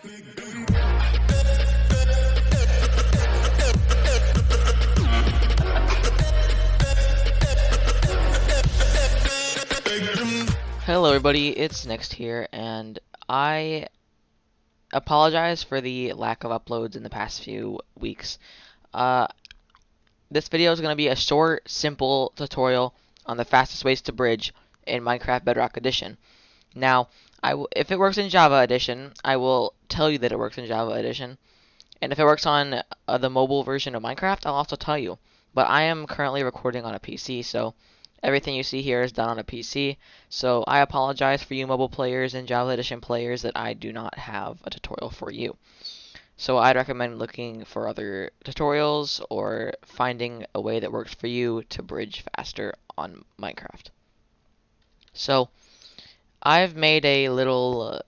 Hello everybody, it's Next here, and I apologize for the lack of uploads in the past few weeks. This video is going to be a short, simple tutorial on the fastest ways to bridge in Minecraft Bedrock Edition. Now, if it works in Java Edition, I will tell you that it works in Java Edition, and if it works on the mobile version of Minecraft, I'll also tell you. But I am currently recording on a PC, so everything you see here is done on a PC, so I apologize for you mobile players and Java Edition players that I do not have a tutorial for you. So I'd recommend looking for other tutorials or finding a way that works for you to bridge faster on Minecraft. So I've made a little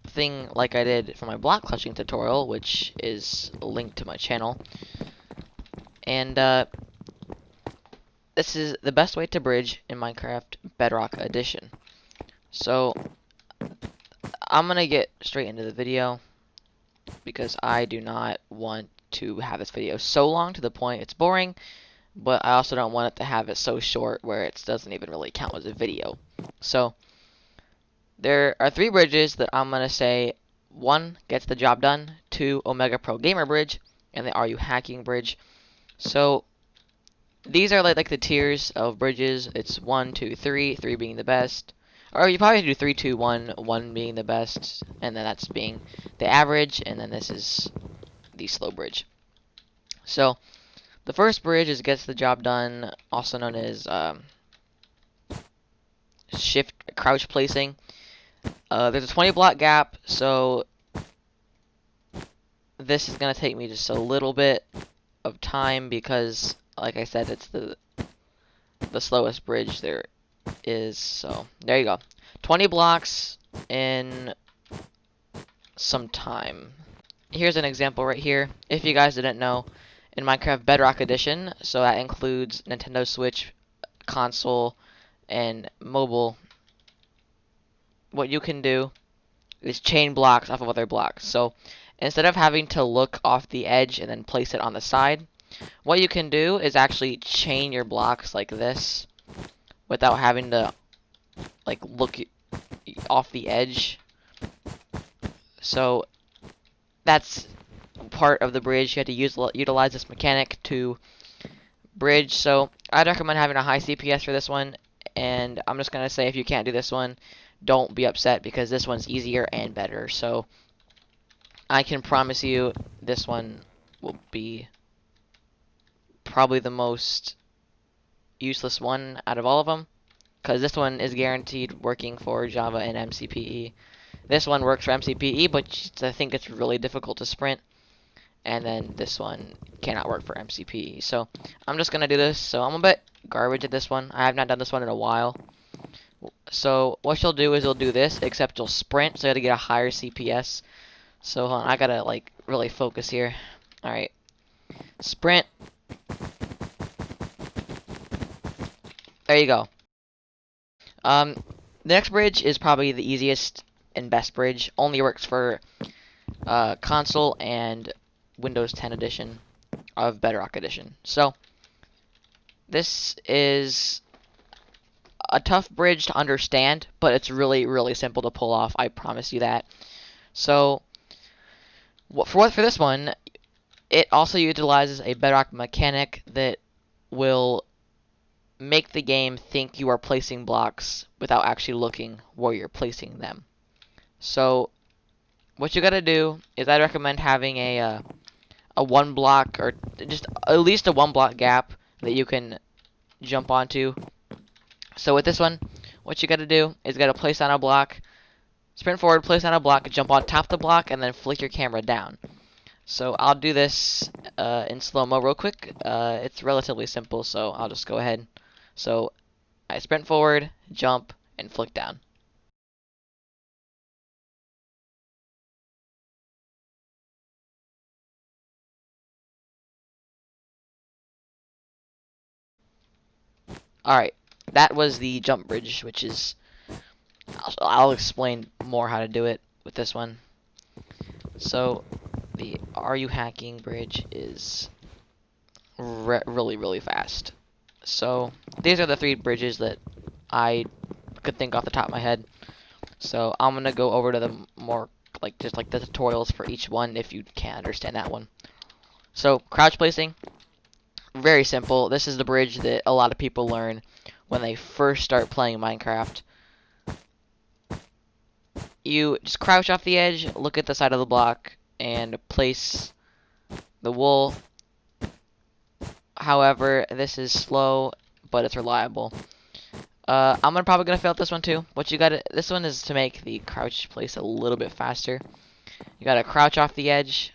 thing like I did for my block clutching tutorial, which is linked to my channel. And this is the best way to bridge in Minecraft Bedrock Edition. So I'm gonna get straight into the video because I do not want to have this video so long to the point it's boring, but I also don't want it to have it so short where it doesn't even really count as a video. So there are 3 bridges that I'm gonna say. 1 gets the job done, 2 Omega Pro Gamer Bridge, and the Are You Hacking Bridge. So these are like the tiers of bridges. It's 1, 2, 3, 3 being the best. Or you probably do 3, 2, 1, 1 being the best, and then that's being the average, and then this is the slow bridge. So the first bridge is gets the job done, also known as shift crouch placing. There's a 20 block gap, so this is gonna take me just a little bit of time because, like I said, it's the slowest bridge there is. So there you go, 20 blocks in some time. Here's an example right here. If you guys didn't know, in Minecraft Bedrock Edition, so that includes Nintendo Switch, console, and mobile, what you can do is chain blocks off of other blocks. So instead of having to look off the edge and then place it on the side, what you can do is actually chain your blocks like this without having to like look off the edge. So that's part of the bridge. You have to utilize this mechanic to bridge. So I'd recommend having a high CPS for this one, and I'm just gonna say if you can't do this one, don't be upset because this one's easier and better. So I can promise you this one will be probably the most useless one out of all of them, because this one is guaranteed working for Java and MCPE. This one works for MCPE, but I think it's really difficult to sprint, and then this one cannot work for MCPE. So I'm just gonna do this. So I'm a bit garbage at this one. I have not done this one in a while. So what you'll do is you'll do this, except you'll sprint, so you have to get a higher CPS. So hold on, I gotta like really focus here. Alright. Sprint. There you go. The next bridge is probably the easiest and best bridge. Only works for console and Windows 10 edition of Bedrock Edition. So this is a tough bridge to understand, but it's really, really simple to pull off. I promise you that. So for this one, it also utilizes a Bedrock mechanic that will make the game think you are placing blocks without actually looking where you're placing them. So what you gotta do is I recommend having a 1 block, or just at least a 1 block gap that you can jump onto. So with this one, what you gotta do is you gotta place on a block, sprint forward, place on a block, jump on top of the block, and then flick your camera down. So I'll do this in slow-mo real quick. It's relatively simple, so I'll just go ahead. So I sprint forward, jump, and flick down. Alright, that was the jump bridge, which is... I'll explain more how to do it with this one. So the Are You Hacking bridge is really, really fast. So these are the 3 bridges that I could think off the top of my head. So I'm gonna go over to the more just like the tutorials for each one if you can't understand that one. So crouch placing, very simple. This is the bridge that a lot of people learn when they first start playing Minecraft. You just crouch off the edge, look at the side of the block, and place the wool. However, this is slow, but it's reliable. I'm probably gonna fail at this one too. What you gotta, this one is to make the crouch place a little bit faster. You gotta crouch off the edge,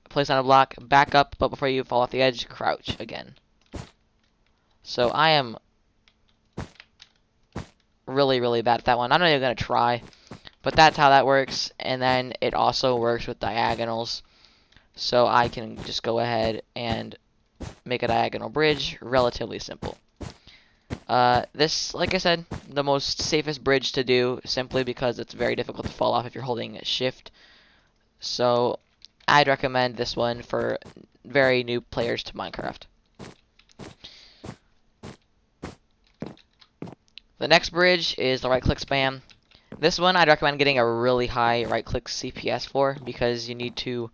place on a block, back up, but before you fall off the edge, crouch again. So I am really, really bad at that one. I'm not even gonna try, but that's how that works. And then it also works with diagonals. So I can just go ahead and make a diagonal bridge, relatively simple. This, like I said, the most safest bridge to do, simply because it's very difficult to fall off if you're holding shift. So I'd recommend this one for very new players to Minecraft. The next bridge is the right click spam. This one I'd recommend getting a really high right click CPS for, because you need to,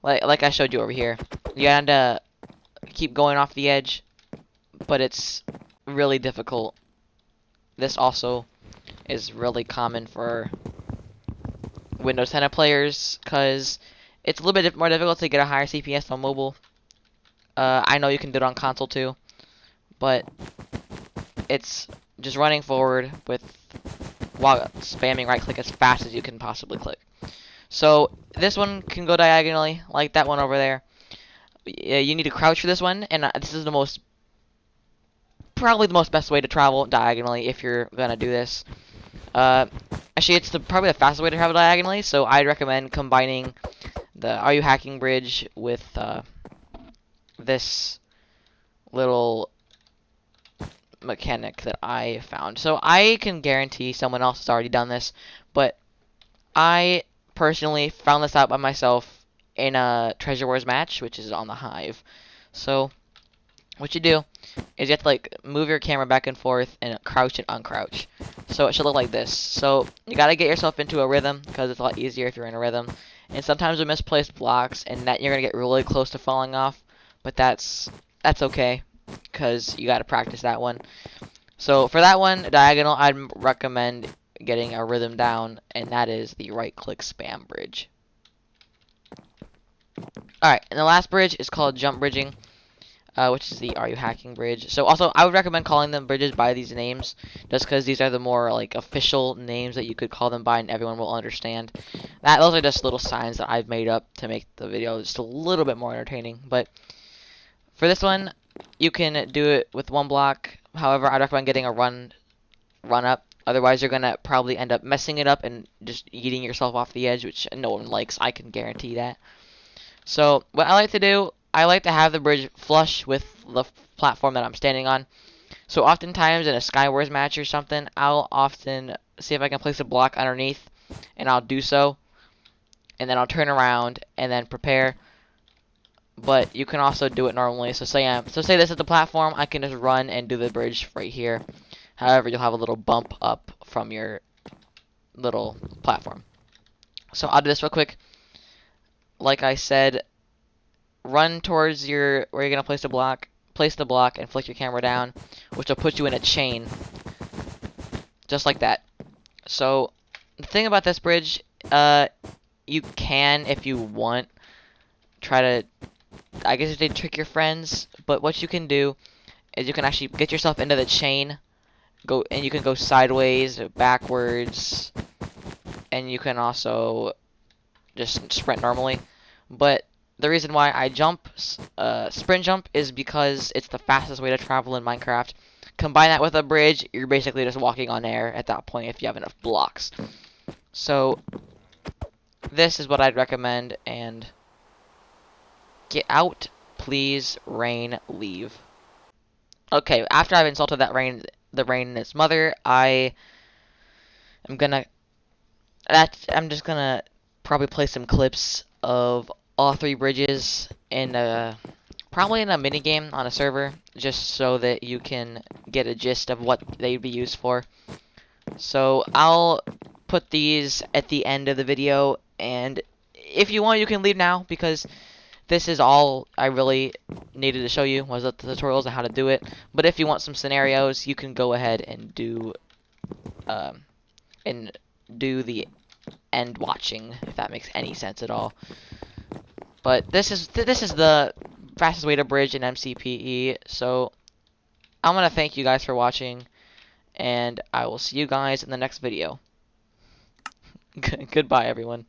like I showed you over here, you gotta keep going off the edge, but it's really difficult. This also is really common for Windows 10 players, because it's a little bit more difficult to get a higher CPS on mobile. I know you can do it on console too, but it's just running forward while spamming right click as fast as you can possibly click. So this one can go diagonally, like that one over there. You need to crouch for this one, and this is probably the most best way to travel diagonally if you're gonna do this. Actually, it's probably the fastest way to travel diagonally, so I'd recommend combining the Are You Hacking bridge with this little mechanic that I found. So I can guarantee someone else has already done this, but I personally found this out by myself in a Treasure Wars match, which is on the Hive. So what you do is you have to move your camera back and forth and crouch and uncrouch. So it should look like this. So you gotta get yourself into a rhythm, because it's a lot easier if you're in a rhythm. And sometimes we misplace blocks, and that you're gonna get really close to falling off. But that's okay, because you gotta practice that one. So for that one, diagonal, I'd recommend getting a rhythm down, and that is the right click spam bridge. Alright, and the last bridge is called jump bridging, which is the Are You Hacking bridge. So also, I would recommend calling them bridges by these names, just because these are the more official names that you could call them by, and everyone will understand. Those are just little signs that I've made up to make the video just a little bit more entertaining. But for this one, you can do it with one block. However, I'd recommend getting a run up. Otherwise, you're gonna probably end up messing it up and just eating yourself off the edge, which no one likes. I can guarantee that. So what I like to do, I like to have the bridge flush with the platform that I'm standing on. So oftentimes in a Skywars match or something, I'll often see if I can place a block underneath, and I'll do so. And then I'll turn around and then prepare. But you can also do it normally. So say this is the platform, I can just run and do the bridge right here. However, you'll have a little bump up from your little platform. So I'll do this real quick. Like I said, run towards where you're gonna place the block, and flick your camera down, which will put you in a chain, just like that. So the thing about this bridge, you can, if you want, try to, I guess, they trick your friends. But what you can do is you can actually get yourself into the chain, and you can go sideways, backwards, and you can also just sprint normally. But the reason why I sprint jump, is because it's the fastest way to travel in Minecraft. Combine that with a bridge, you're basically just walking on air at that point if you have enough blocks. So this is what I'd recommend, and get out, please, rain, leave. Okay, after I've insulted the rain and its mother, I'm just gonna probably play some clips of all three bridges in probably in a minigame on a server, just so that you can get a gist of what they'd be used for. So I'll put these at the end of the video, and if you want, you can leave now, because this is all I really needed to show you was the tutorials on how to do it. But if you want some scenarios, you can go ahead and do um, the end watching, if that makes any sense at all. But this is the fastest way to bridge in MCPE. So I'm gonna thank you guys for watching, and I will see you guys in the next video. Goodbye, everyone.